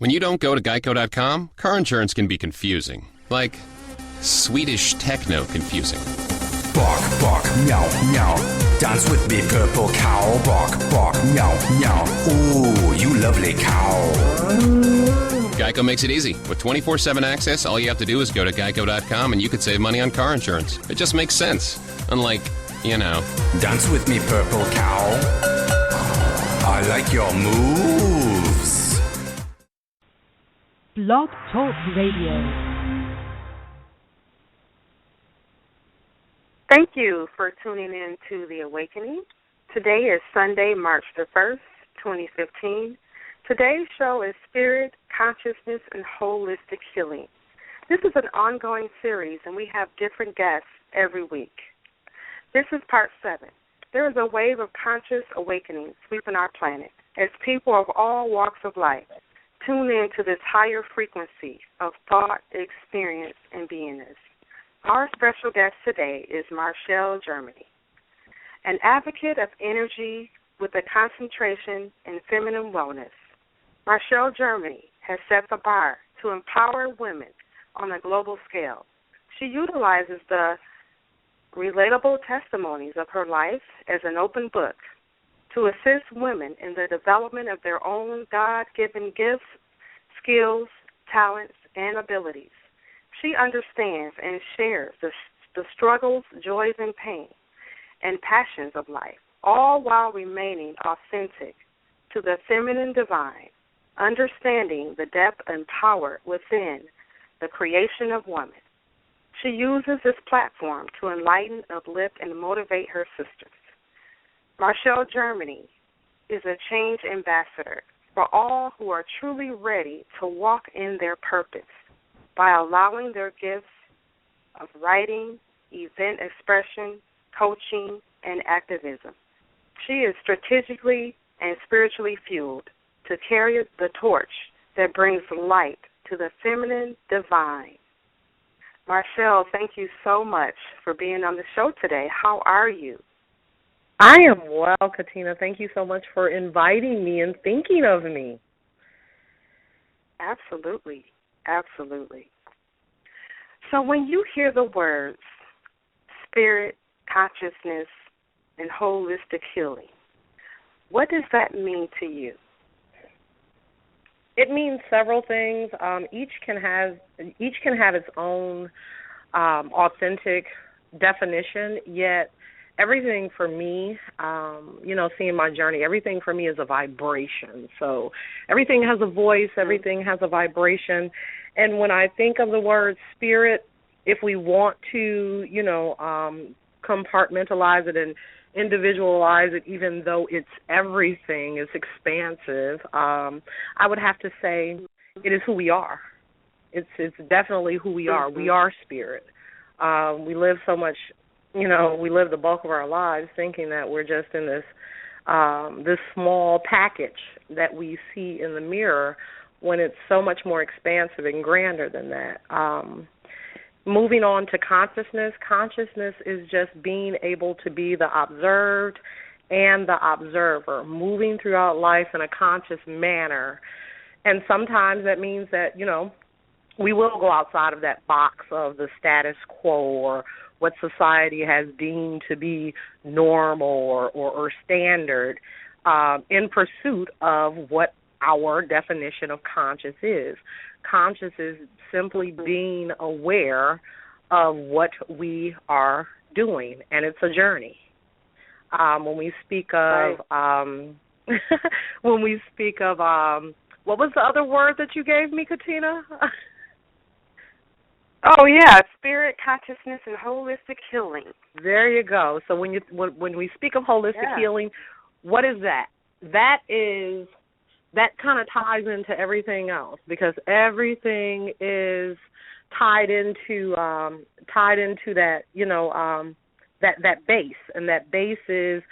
When you don't go to Geico.com, car insurance can be confusing. Like Swedish techno confusing. Bark, bark, meow, meow. Dance with me, purple cow. Bark, bark, meow, meow. Ooh, you lovely cow. Geico makes it easy. With 24/7 access, all you have to do is go to Geico.com and you could save money on car insurance. It just makes sense. Unlike, Dance with me, purple cow. I like your moves. Blog Talk Radio. Thank you for tuning in to The Awakening. Today is Sunday, March the 1st, 2015. Today's show is Spirit, Consciousness, and Holistic Healing. This is an ongoing series, and we have different guests every week. This is part 7. There is a wave of conscious awakening sweeping our planet as people of all walks of life tune in to this higher frequency of thought, experience, and beingness. Our special guest today is Marshell Germany, an advocate of energy with a concentration in feminine wellness. Marshell Germany has set the bar to empower women on a global scale. She utilizes the relatable testimonies of her life as an open book to assist women in the development of their own God-given gifts, skills, talents, and abilities. She understands and shares the struggles, joys, and pain, and passions of life, all while remaining authentic to the feminine divine, understanding the depth and power within the creation of woman. She uses this platform to enlighten, uplift, and motivate her sisters. Marshell Germany is a change ambassador for all who are truly ready to walk in their purpose by allowing their gifts of writing, event expression, coaching, and activism. She is strategically and spiritually fueled to carry the torch that brings light to the feminine divine. Marshell, thank you so much for being on the show today. How are you? I am well, Katina. Thank you so much for inviting me and thinking of me. Absolutely. Absolutely. So when you hear the words spirit, consciousness, and holistic healing, what does that mean to you? It means several things. Each can have its own authentic definition, yet everything for me, seeing my journey, everything for me is a vibration. So everything has a voice, everything has a vibration. And when I think of the word spirit, if we want to, compartmentalize it and individualize it, even though it's everything, it's expansive, I would have to say it is who we are. It's definitely who we are. We are spirit. We live so much, we live the bulk of our lives thinking that we're just in this small package that we see in the mirror, when it's so much more expansive and grander than that. Moving on to consciousness, consciousness is just being able to be the observed and the observer, moving throughout life in a conscious manner. And sometimes that means that, we will go outside of that box of the status quo or what society has deemed to be normal or standard in pursuit of what our definition of conscious is. Conscious is simply being aware of what we are doing, and it's a journey. When we speak of, what was the other word that you gave me, Katina? Oh yeah, spirit, consciousness, and holistic healing. There you go. So when we speak of holistic healing, what is that? That kind of ties into everything else, because everything is tied into that, that base, and that base is,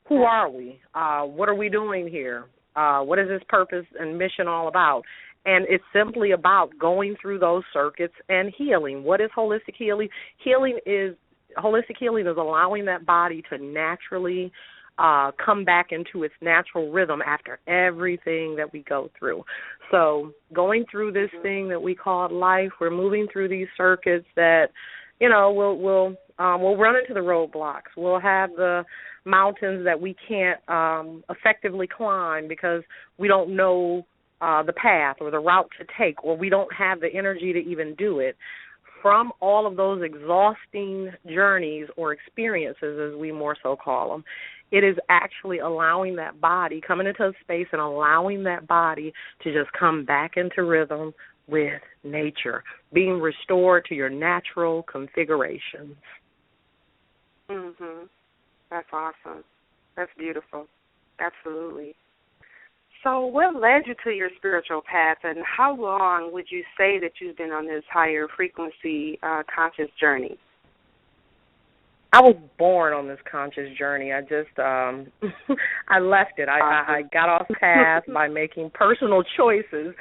who are we? What are we doing here? What is this purpose and mission all about? And it's simply about going through those circuits and healing. What is holistic healing? Holistic healing is allowing that body to naturally come back into its natural rhythm after everything that we go through. So going through this thing that we call life, we're moving through these circuits that, we'll run into the roadblocks. We'll have the mountains that we can't effectively climb because we don't know the path or the route to take, or we don't have the energy to even do it. From all of those exhausting journeys or experiences, as we more so call them, it is actually allowing that body, coming into a space and allowing that body to just come back into rhythm with nature, being restored to your natural configurations. That's awesome. That's beautiful. Absolutely. So what led you to your spiritual path, and how long would you say that you've been on this higher frequency conscious journey? I was born on this conscious journey. I just, I left it. I got off path by making personal choices.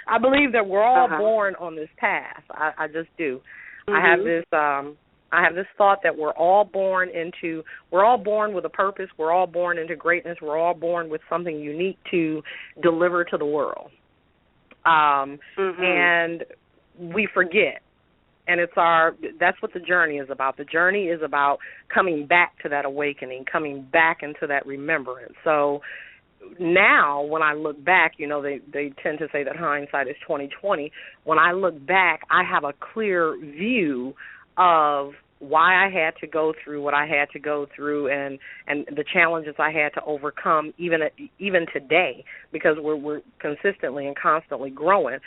I believe that we're all born on this path. I just do. I have this thought that we're all born with a purpose. We're all born into greatness. We're all born with something unique to deliver to the world. And we forget. And that's what the journey is about. The journey is about coming back to that awakening, coming back into that remembrance. So now when I look back, they tend to say that hindsight is 20/20. When I look back, I have a clear view of why I had to go through what I had to go through and the challenges I had to overcome even today, because we're consistently and constantly growing.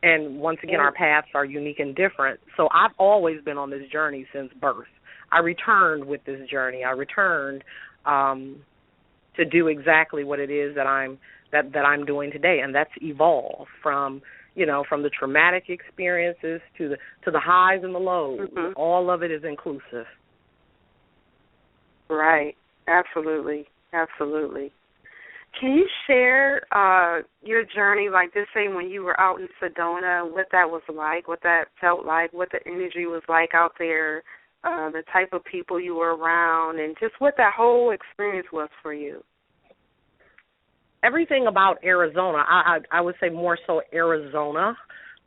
And once again, our paths are unique and different. So I've always been on this journey since birth. I returned with this journey. I returned to do exactly what it is that I'm doing today, and that's evolve from the traumatic experiences to the highs and the lows. All of it is inclusive. Right. Absolutely. Absolutely. Can you share your journey, like just say when you were out in Sedona, what that was like, what that felt like, what the energy was like out there, the type of people you were around, and just what that whole experience was for you? Everything about Arizona, I would say more so Arizona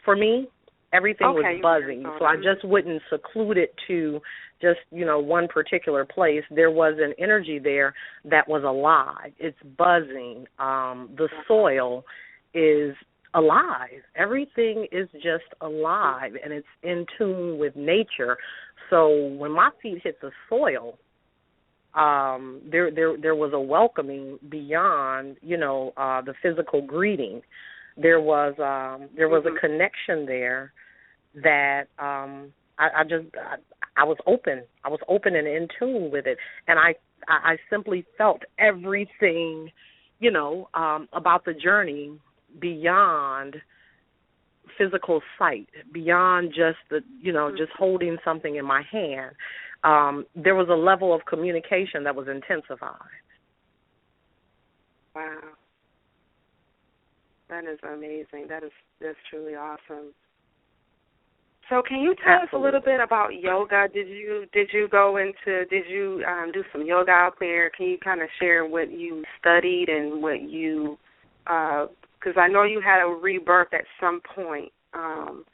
for me. Everything was buzzing, so I just wouldn't seclude it to just, one particular place. There was an energy there that was alive. It's buzzing. The soil is alive. Everything is just alive, and it's in tune with nature. So when my feet hit the soil, there was a welcoming beyond, the physical greeting. There was a connection there that I was open. I was open and in tune with it, and I simply felt everything, about the journey beyond physical sight, beyond just just holding something in my hand. There was a level of communication that was intensified. Wow. That is amazing. That's truly awesome. So can you tell us a little bit about yoga? Did you do some yoga out there? Can you kind of share what you studied and what you, because I know you had a rebirth at some point. Can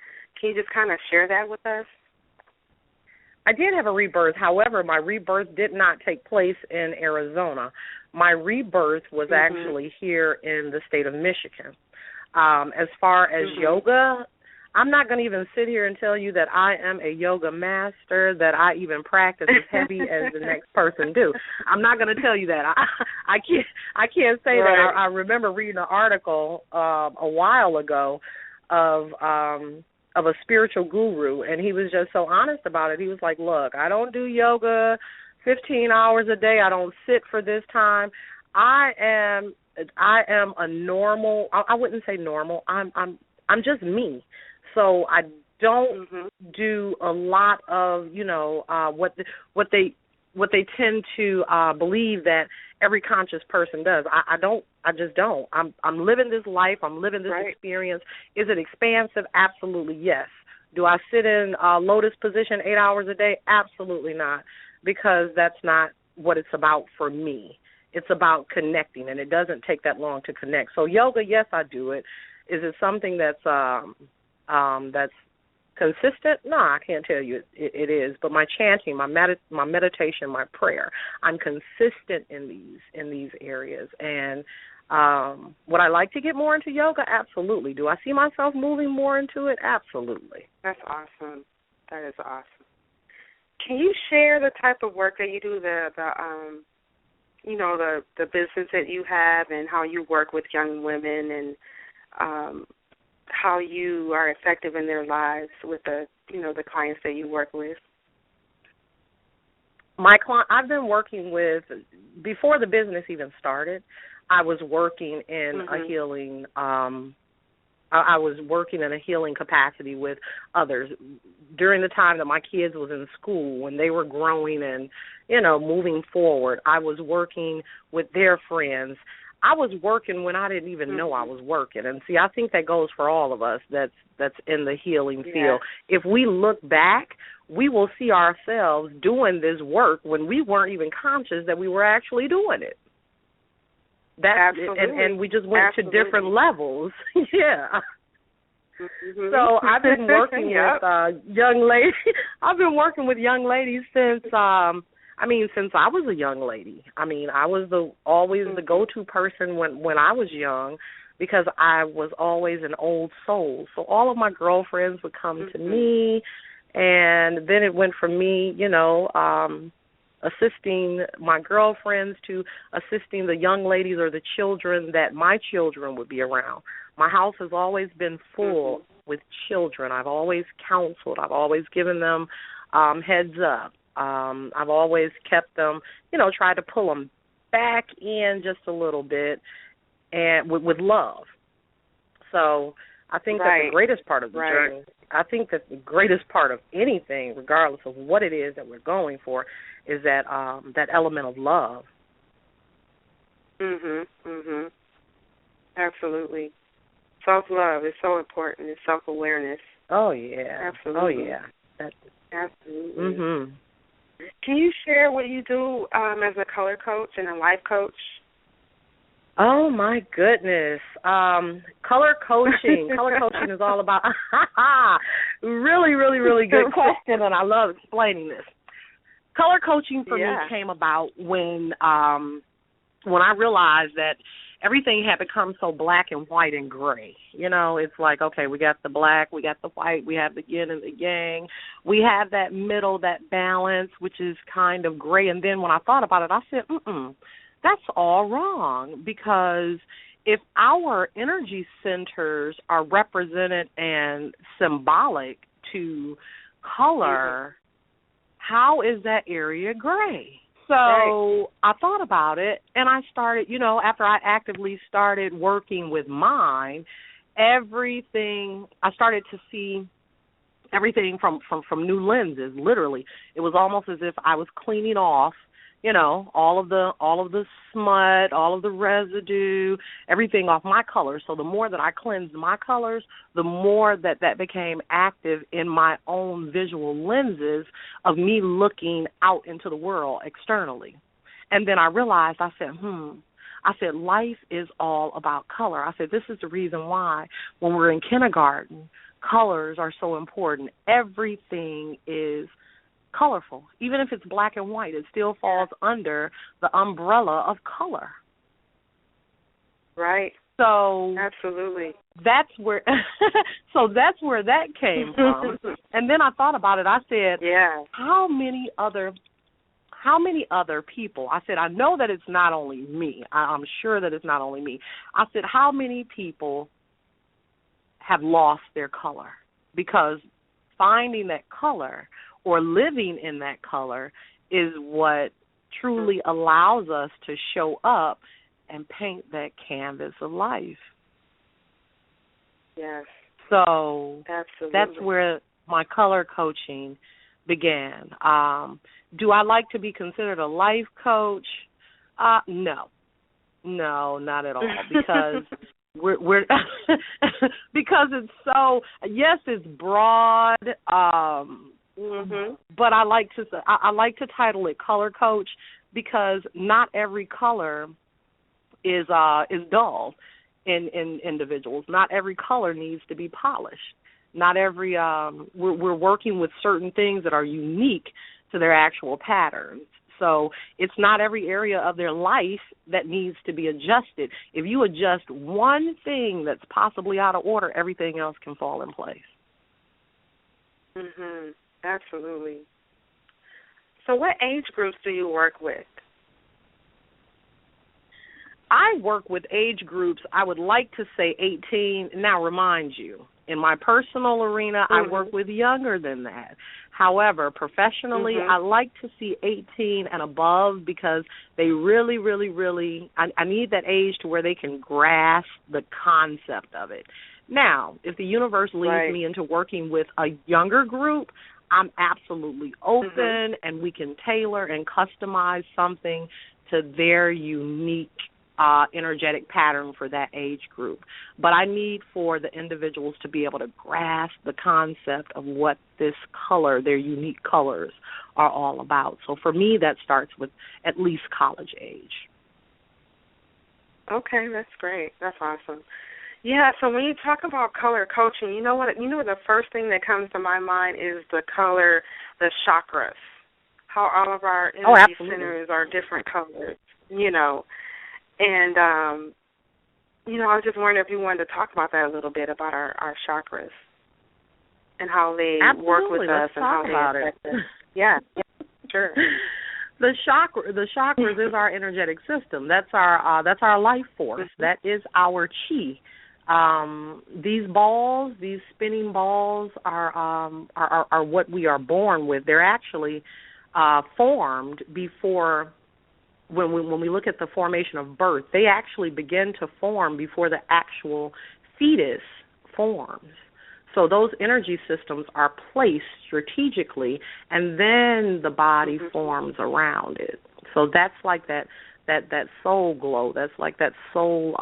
you just kind of share that with us? I did have a rebirth. However, my rebirth did not take place in Arizona. My rebirth was actually here in the state of Michigan. As far as yoga, I'm not going to even sit here and tell you that I am a yoga master, that I even practice as heavy as the next person do. I'm not going to tell you that. I can't say that. I remember reading an article a while ago of a spiritual guru, and he was just so honest about it. He was like, look, I don't do yoga 15 hours a day. I don't sit for this time. I am a normal, I wouldn't say normal. I'm just me. So I don't do a lot of, what they tend to believe that every conscious person does. I just don't. I'm living this life. I'm living this experience. Is it expansive? Absolutely, yes. Do I sit in lotus position 8 hours a day? Absolutely not, because that's not what it's about for me. It's about connecting, and it doesn't take that long to connect. So yoga, yes, I do it. Is it something that's consistent? No, I can't tell you it is. But my chanting, my meditation, my prayer, I'm consistent in these areas. And would I like to get more into yoga? Absolutely. Do I see myself moving more into it? Absolutely. That's awesome. That is awesome. Can you share the type of work that you do, the business that you have, and how you work with young women, and how you are effective in their lives with the clients that you work with? I've been working with, before the business even started, I was working in a healing I was working in a healing capacity with others during the time that my kids was in school, when they were growing and, moving forward. I was working with their friends. I was working when I didn't even know I was working. And see, I think that goes for all of us that's in the healing field. If we look back, we will see ourselves doing this work when we weren't even conscious that we were actually doing it. And we just went to different levels. Yeah. Mm-hmm. So I've been working with young ladies. I've been working with young ladies since since I was a young lady. I was always the go-to person when I was young, because I was always an old soul. So all of my girlfriends would come to me, and then it went from me, assisting my girlfriends to assisting the young ladies or the children that my children would be around. My house has always been full with children. I've always counseled. I've always given them heads up. I've always kept them, tried to pull them back in just a little bit, and with love. So I think that the greatest part of the journey, I think that the greatest part of anything, regardless of what it is that we're going for, is that that element of love. Absolutely. Self-love is so important. It's self-awareness. Oh, yeah. Absolutely. Oh, yeah. Absolutely. Can you share what you do as a color coach and a life coach? Oh, my goodness. Color coaching. Color coaching is all about really, really, really good question, and I love explaining this. Color coaching for me came about when I realized that everything had become so black and white and gray. It's like, okay, we got the black, we got the white, we have the yin and the yang. We have that middle, that balance, which is kind of gray. And then when I thought about it, I said, that's all wrong, because if our energy centers are represented and symbolic to color, how is that area gray? So I thought about it, and I started, after I actively started working with mine, I started to see everything from new lenses, literally. It was almost as if I was cleaning off, all of the smut, all of the residue, everything off my colors. So the more that I cleansed my colors, the more that became active in my own visual lenses of me looking out into the world externally. And then I realized, I said, life is all about color. I said, this is the reason why when we're in kindergarten, colors are so important. Everything is colorful. Even if it's black and white, it still falls under the umbrella of color. Right. So absolutely. That's where that came from. And then I thought about it. I said, how many other people? I said, I know that it's not only me. I'm sure that it's not only me. I said, how many people have lost their color? Because finding that color or living in that color is what truly allows us to show up and paint that canvas of life. Yes. So absolutely. That's where my color coaching began. Do I like to be considered a life coach? No, not at all, because we're because it's so, yes, it's broad. But I like to title it color coach, because not every color is dull in individuals. Not every color needs to be polished. Not every we're working with certain things that are unique to their actual patterns. So it's not every area of their life that needs to be adjusted. If you adjust one thing that's possibly out of order, everything else can fall in place. Mhm. Absolutely. So what age groups do you work with? I work with age groups, I would like to say 18. Now, remind you, in my personal arena, I work with younger than that. However, professionally, I like to see 18 and above because they really, really, really, I need that age to where they can grasp the concept of it. Now, if the universe leads me into working with a younger group, I'm absolutely open, and we can tailor and customize something to their unique energetic pattern for that age group. But I need for the individuals to be able to grasp the concept of what this color, their unique colors, are all about. So for me, that starts with at least college age. Okay, that's great. That's awesome. Yeah, so when you talk about color coaching, you know what the first thing that comes to my mind is the color, the chakras, how all of our energy centers are different colors, And, I was just wondering if you wanted to talk about that a little bit, about our chakras and how they work with us and how they affect us. Yeah, sure. The chakras is our energetic system. That's our life force. That is our chi. These spinning balls are what we are born with. They're actually formed before. When we look at the formation of birth, they actually begin to form before the actual fetus forms. So those energy systems are placed strategically, and then the body forms around it. So that's like that soul glow. That's like that soul.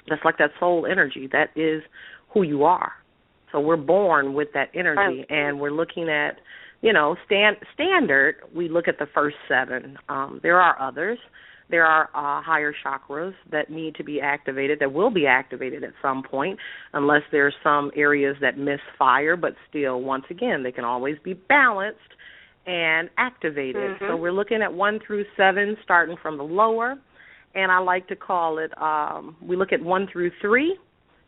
That's like that soul energy. That is who you are. So we're born with that energy, and we're looking at. Standard, we look at the first 7. There are others. There are higher chakras that need to be activated, that will be activated at some point, unless there's some areas that misfire, but still, once again, they can always be balanced and activated. So we're looking at 1 through 7, starting from the lower, and I like to call it, we look at 1 through 3,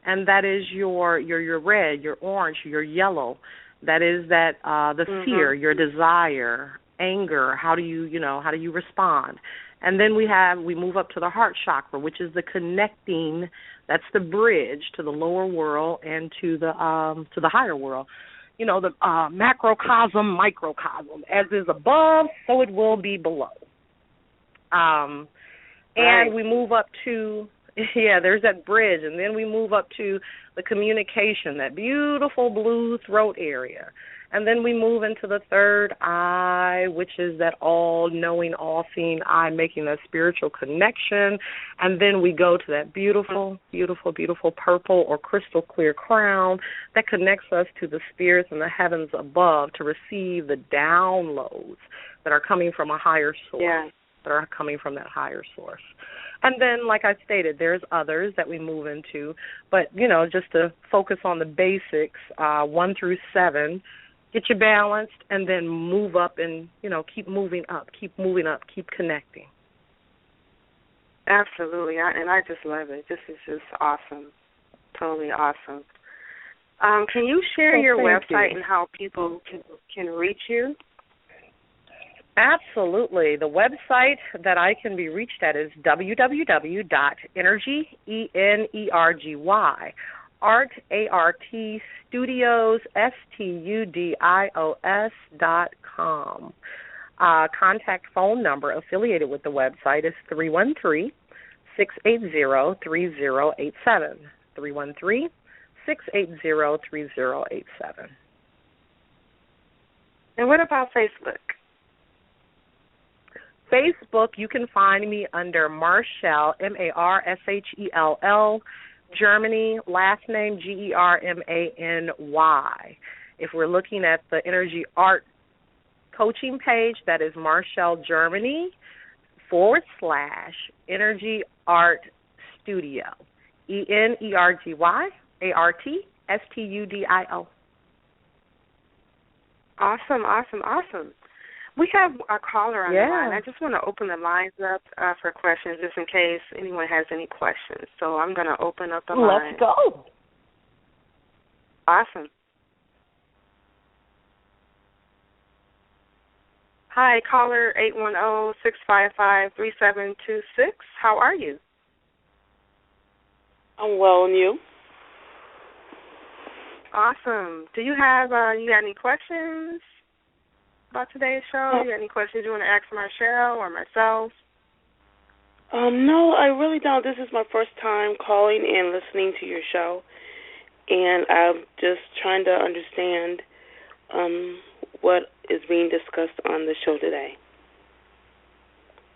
and that is your red, your orange, your yellow. That is the fear, your desire, anger. How do you respond? And then we move up to the heart chakra, which is the connecting. That's the bridge to the lower world and to the higher world. The macrocosm, microcosm. As is above, so it will be below. And we move up to. Yeah, there's that bridge, and then we move up to the communication, that beautiful blue throat area. And then we move into the third eye, which is that all-knowing, all-seeing eye, making that spiritual connection. And then we go to that beautiful, beautiful, beautiful purple or crystal clear crown that connects us to the spirits and the heavens above to receive the downloads that are coming from a higher source, that are coming from that higher source. And then, like I stated, there's others that we move into. But, just to focus on the basics, 1 through 7, get you balanced, and then move up and, keep moving up, keep connecting. Absolutely. And I just love it. This is just awesome, totally awesome. Can you share your website and how people can reach you? Absolutely. The website that I can be reached at is www.energy, Art, A-R-T, Studios, STUDIOS.com. Contact phone number affiliated with the website is 313-680-3087. 313-680-3087. And what about Facebook? Facebook, you can find me under Marshell, Marshell, Germany, last name Germany. If we're looking at the energy art coaching page. That is Marshell Germany /Energy Art Studio. ENERGYARTSTUDIO. Awesome. We have a caller on the line. I just want to open the lines up for questions just in case anyone has any questions. So I'm going to open up the line. Let's go. Awesome. Hi, caller 810-655-3726. How are you? I'm well, and you? Awesome. Do you have you got any questions about today's show? You got any questions you want to ask Marshell or myself? No, I really don't. This is my first time calling and listening to your show, and I'm just trying to understand what is being discussed on the show today.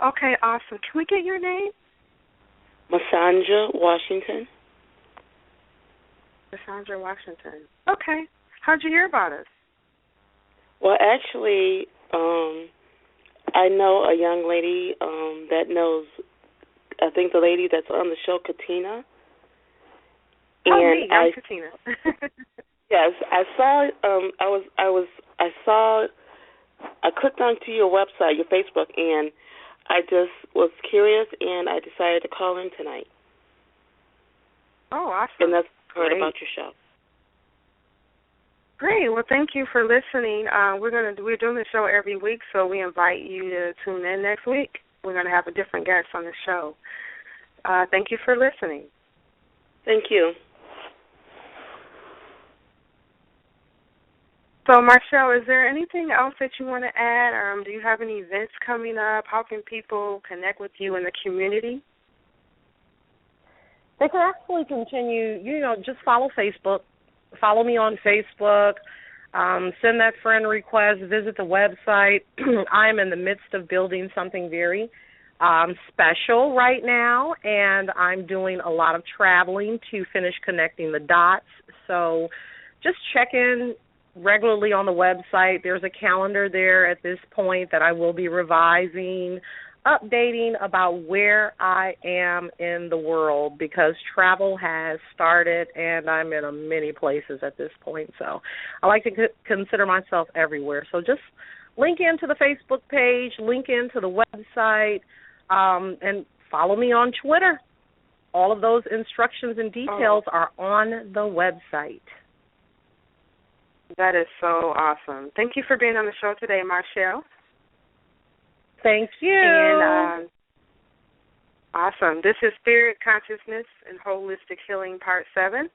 Okay, awesome. Can we get your name? Masanja Washington. Cassandra Washington. Okay. How'd you hear about us? Well, actually, I know a young lady that knows, I think the lady that's on the show, Katina. Me. I'm Katina. Yes, I saw. I clicked onto your website, your Facebook, and I just was curious, and I decided to call in tonight. Oh, awesome! And that's heard about your show. Great. Well, thank you for listening. We're doing the show every week, so we invite you to tune in next week. We're going to have a different guest on the show. Thank you for listening. Thank you. So, Marshell, is there anything else that you want to add? Do you have any events coming up? How can people connect with you in the community? They can actually continue, just follow Facebook. Follow me on Facebook. Send that friend request. Visit the website. I'm in the midst of building something very special right now, and I'm doing a lot of traveling to finish connecting the dots. So just check in regularly on the website. There's a calendar there at this point that I will be revising, updating about where I am in the world, because travel has started and I'm in many places at this point. So I like to consider myself everywhere. So just link into the Facebook page, link into the website, and follow me on Twitter. All of those instructions and details are on the website. That is so awesome. Thank you for being on the show today, Marshell. Thank you. And awesome. This is Spirit, Consciousness, and Holistic Healing Part 7.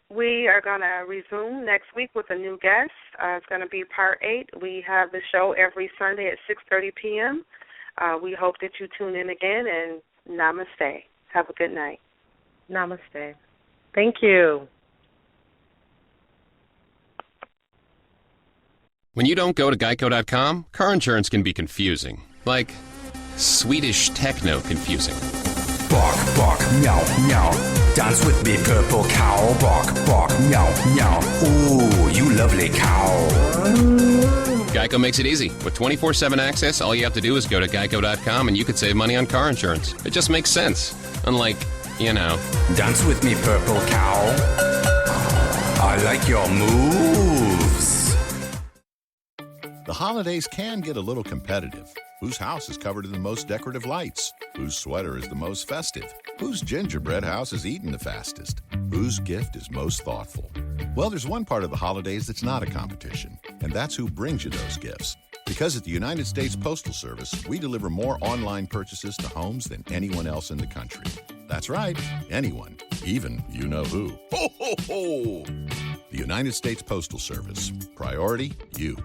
We are going to resume next week with a new guest. It's going to be Part 8. We have the show every Sunday at 6:30 p.m. We hope that you tune in again, and namaste. Have a good night. Namaste. Thank you. When you don't go to Geico.com, car insurance can be confusing. Like Swedish techno confusing. Bark, bark, meow, meow. Dance with me, purple cow. Bark, bark, meow, meow. Ooh, you lovely cow. Geico makes it easy. With 24/7 access, all you have to do is go to Geico.com and you could save money on car insurance. It just makes sense. Unlike, Dance with me, purple cow. I like your moves. The holidays can get a little competitive. Whose house is covered in the most decorative lights? Whose sweater is the most festive? Whose gingerbread house is eaten the fastest? Whose gift is most thoughtful? Well, there's one part of the holidays that's not a competition, and that's who brings you those gifts. Because at the United States Postal Service, we deliver more online purchases to homes than anyone else in the country. That's right, anyone, even you-know-who. Ho, ho, ho! The United States Postal Service. Priority, you.